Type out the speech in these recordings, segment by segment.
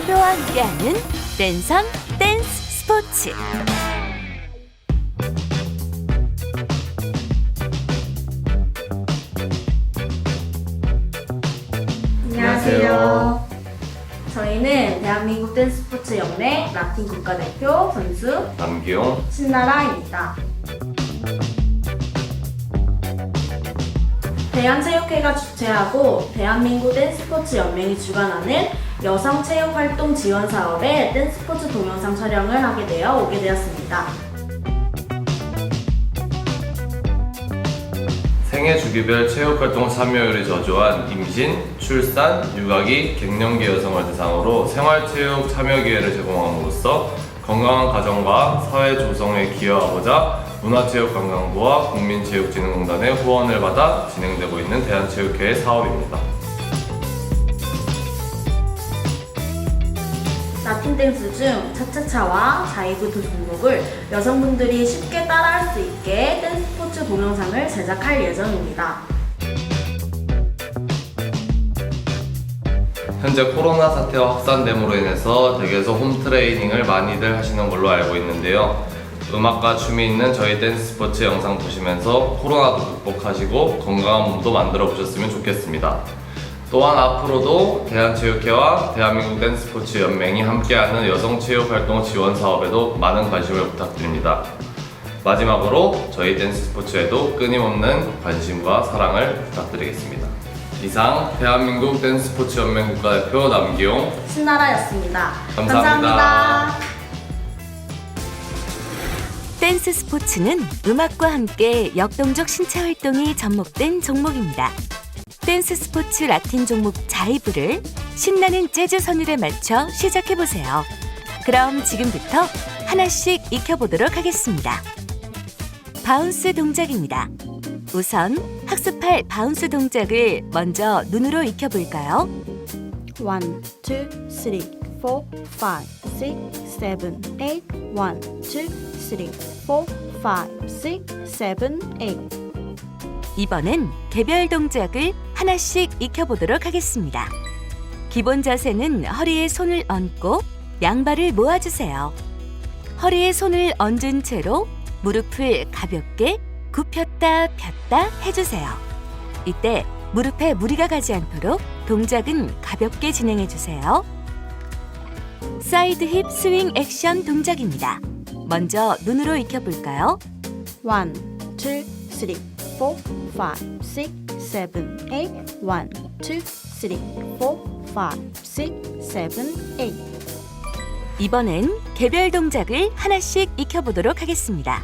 대표와 함께하는 댄섬 댄스 스포츠. 안녕하세요. 저희는 대한민국 댄스 스포츠 연맹 라틴 국가대표 선수 남기용, 신나라입니다. 대한체육회가 주최하고 대한민국 댄스 스포츠 연맹이 주관하는 여성 체육 활동 지원 사업에 댄스 스포츠 동영상 촬영을 하게 되어 오게 되었습니다. 생애 주기별 체육활동 참여율이 저조한 임신, 출산, 육아기, 갱년기 여성을 대상으로 생활체육 참여 기회를 제공함으로써 건강한 가정과 사회 조성에 기여하고자 문화체육관광부와 국민체육진흥공단의 후원을 받아 진행되고 있는 대한체육회의 사업입니다. 라틴 댄스 중 차차차와 자이브 두 종목을 여성분들이 쉽게 따라할 수 있게 댄스 스포츠 동영상을 제작할 예정입니다. 현재 코로나 사태가 확산됨으로 인해서 댁에서 홈 트레이닝을 많이들 하시는 걸로 알고 있는데요. 음악과 춤이 있는 저희 댄스 스포츠 영상 보시면서 코로나도 극복하시고 건강한 몸도 만들어 보셨으면 좋겠습니다. 또한 앞으로도 대한체육회와 대한민국 댄스 스포츠 연맹이 함께하는 여성체육활동 지원 사업에도 많은 관심을 부탁드립니다. 마지막으로 저희 댄스 스포츠에도 끊임없는 관심과 사랑을 부탁드리겠습니다. 이상 대한민국 댄스 스포츠 연맹 국가대표 남기용 신나라였습니다. 감사합니다. 댄스 스포츠는 음악과 함께 역동적 신체 활동이 접목된 종목입니다. 댄스 스포츠 라틴 종목 자이브를 신나는 재즈 선율에 맞춰 시작해보세요. 그럼 지금부터 하나씩 익혀보도록 하겠습니다. 바운스 동작입니다. 우선 학습할 바운스 동작을 먼저 눈으로 익혀볼까요? 1, 2, 3, 4, 5, 6, 7, 8 1, 2, 3, 4, 5, 6, 7, 8 이번엔 개별 동작을 하나씩 익혀보도록 하겠습니다. 기본 자세는 허리에 손을 얹고 양발을 모아주세요. 허리에 손을 얹은 채로 무릎을 가볍게 굽혔다 폈다 해주세요. 이때 무릎에 무리가 가지 않도록 동작은 가볍게 진행해주세요. 사이드 힙 스윙 액션 동작입니다. 먼저 눈으로 익혀볼까요? 1, 2, 3, 4, 5, 6, 7, 8 1, 2, 3, 4, 5, 6, 7, 8 이번엔 개별 동작을 하나씩 익혀보도록 하겠습니다.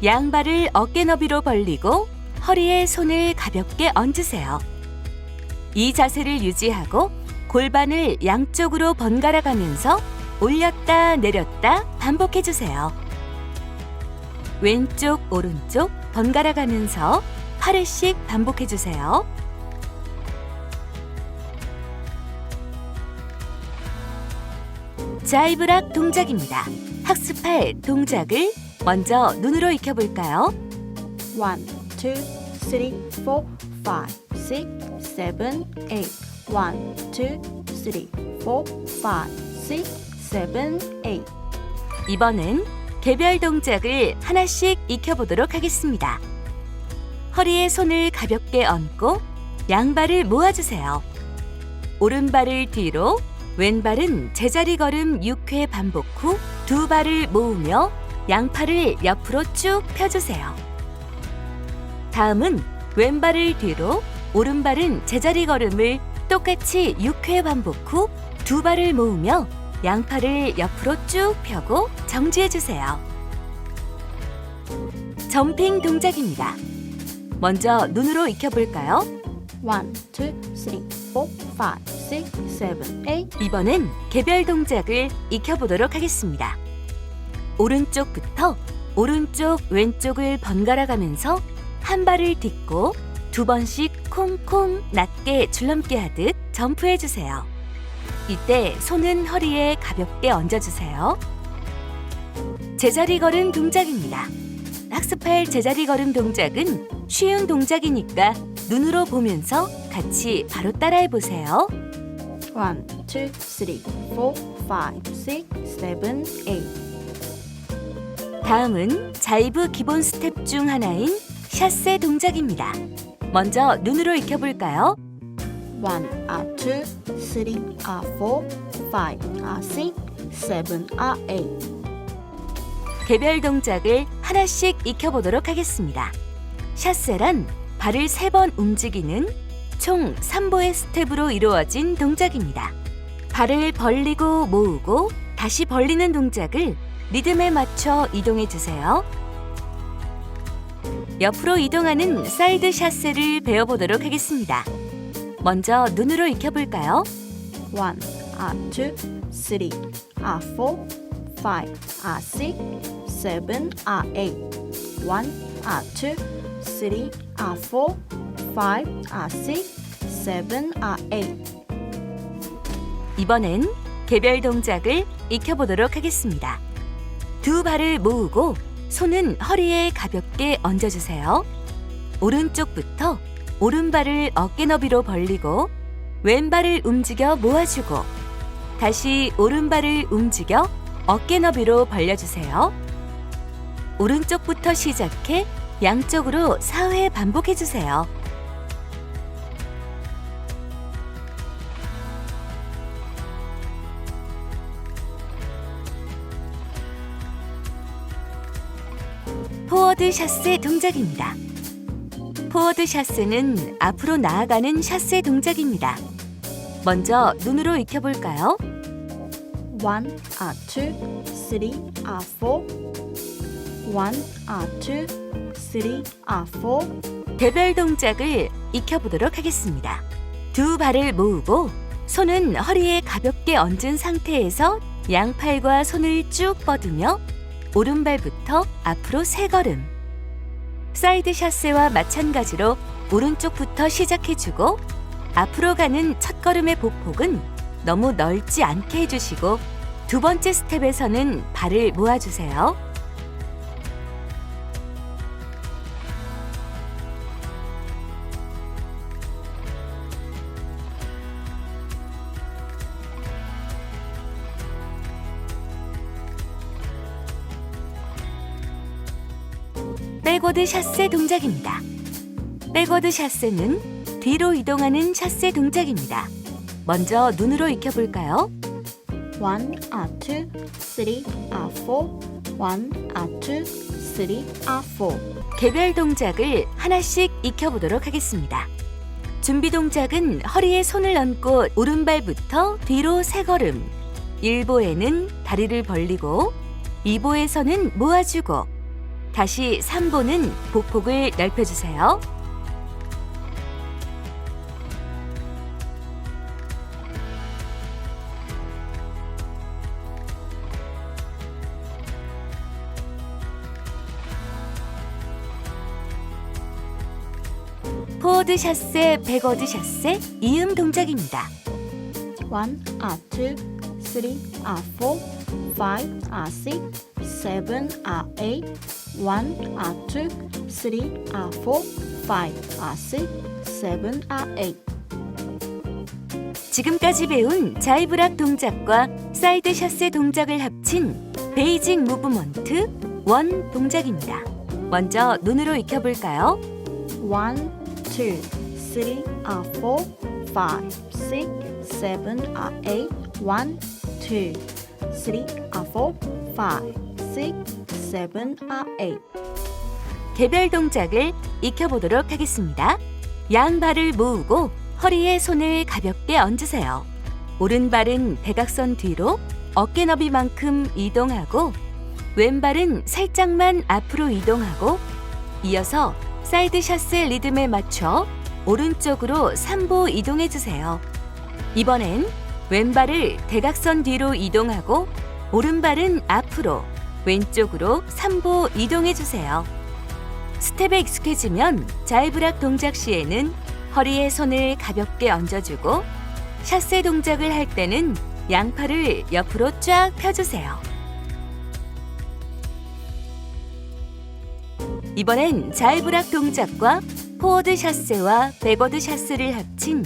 양발을 어깨 너비로 벌리고 허리에 손을 가볍게 얹으세요. 이 자세를 유지하고 골반을 양쪽으로 번갈아 가면서 올렸다 내렸다 반복해주세요. 왼쪽 오른쪽 번갈아 가면서 8회씩 반복해주세요. 자이브락 동작입니다. 학습할 동작을 먼저 눈으로 익혀볼까요? 1, 2, 3, 4, 5, 6, 7, 8 1, 2, 3, 4, 5, 6, 7, 8 이번엔 개별 동작을 하나씩 익혀보도록 하겠습니다. 허리에 손을 가볍게 얹고 양발을 모아주세요. 오른발을 뒤로, 왼발은 제자리 걸음 6회 반복 후 두 발을 모으며 양팔을 옆으로 쭉 펴주세요. 다음은 왼발을 뒤로, 오른발은 제자리 걸음을 똑같이 6회 반복 후 두 발을 모으며 양팔을 옆으로 쭉 펴고 정지해주세요. 점핑 동작입니다. 먼저 눈으로 익혀볼까요? 1, 2, 3, 4, 5, 6, 7, 8 이번엔 개별 동작을 익혀보도록 하겠습니다. 오른쪽부터 오른쪽, 왼쪽을 번갈아 가면서 한 발을 딛고 두 번씩 콩콩 낮게 줄넘기 하듯 점프해주세요. 이때 손은 허리에 가볍게 얹어주세요. 제자리 걸음 동작입니다. 학습할 제자리 걸음 동작은 쉬운 동작이니까 눈으로 보면서 같이 바로 따라해보세요. 1, 2, 3, 4, 5, 6, 7, 8. 다음은 자이브 기본 스텝 중 하나인 샷세 동작입니다. 먼저 눈으로 익혀볼까요? 1, 2, 3, 4, 5, 6, 7, 8. 개별 동작을 하나씩 익혀보도록 하겠습니다. 샷세란 발을 3번 움직이는 총 3보의 스텝으로 이루어진 동작입니다. 발을 벌리고 모으고 다시 벌리는 동작을 리듬에 맞춰 이동해 주세요. 옆으로 이동하는 사이드 샷세를 배워보도록 하겠습니다. 먼저 눈으로 익혀볼까요? 1, 2, 3, 4, 5, 6, 7, 8. 1, 2, 3, 4, 5, 6, 7, 8. 이번엔 개별 동작을 익혀보도록 하겠습니다. 두 발을 모으고 손은 허리에 가볍게 얹어주세요. 오른쪽부터 오른발을 어깨 너비로 벌리고 왼발을 움직여 모아주고 다시 오른발을 움직여 어깨 너비로 벌려주세요. 오른쪽부터 시작해 양쪽으로 4회 반복해주세요. 포워드 샷세 동작입니다. 포워드 샷세는 앞으로 나아가는 샷세 동작입니다. 먼저 눈으로 익혀볼까요? 1, 2, 3, 4. 1, 2, 3, 4. 개별 동작을 익혀보도록 하겠습니다. 두 발을 모으고 손은 허리에 가볍게 얹은 상태에서 양팔과 손을 쭉 뻗으며 오른발부터 앞으로 3걸음. 사이드 샷세와 마찬가지로 오른쪽부터 시작해주고 앞으로 가는 첫 걸음의 보폭은 너무 넓지 않게 해주시고 두 번째 스텝에서는 발을 모아주세요. 백워드 샷세 동작입니다. 백워드 샷세는 뒤로 이동하는 샷세 동작입니다. 먼저 눈으로 익혀볼까요? 1, 2, 3, 4. 1, 2, 3, 4. 개별 동작을 하나씩 익혀보도록 하겠습니다. 준비 동작은 허리에 손을 얹고 오른발부터 뒤로 3걸음. 1보에는 다리를 벌리고 2보에서는 모아주고 다시 3보는 보폭을 넓혀주세요. 포워드 샷세, 백워드 샷세, 이음 동작입니다. 1, 2, 3, 4, 5, 6, 7, 8. 1, 2, 3, 4, 5, 6, 7, 8. 지금까지 배운 자이브락 동작과 사이드 샷세 동작을 합친 베이직 무브먼트 1 동작입니다. 먼저 눈으로 익혀볼까요? 1, 2, 3, 4, 5, 6, 7, 8. 1, 2, 3, 4, 5, 6, 7, 8. 개별 동작을 익혀보도록 하겠습니다. 양발을 모으고 허리에 손을 가볍게 얹으세요. 오른발은 대각선 뒤로 어깨 너비만큼 이동하고 왼발은 살짝만 앞으로 이동하고 이어서 사이드 샷세 리듬에 맞춰 오른쪽으로 3보 이동해주세요. 이번엔 왼발을 대각선 뒤로 이동하고 오른발은 앞으로 왼쪽으로 3보 이동해주세요. 스텝에 익숙해지면 자이브락 동작 시에는 허리에 손을 가볍게 얹어주고 샷세 동작을 할 때는 양팔을 옆으로 쫙 펴주세요. 이번엔 자이브락 동작과 포워드 샷세와 백워드 샷세를 합친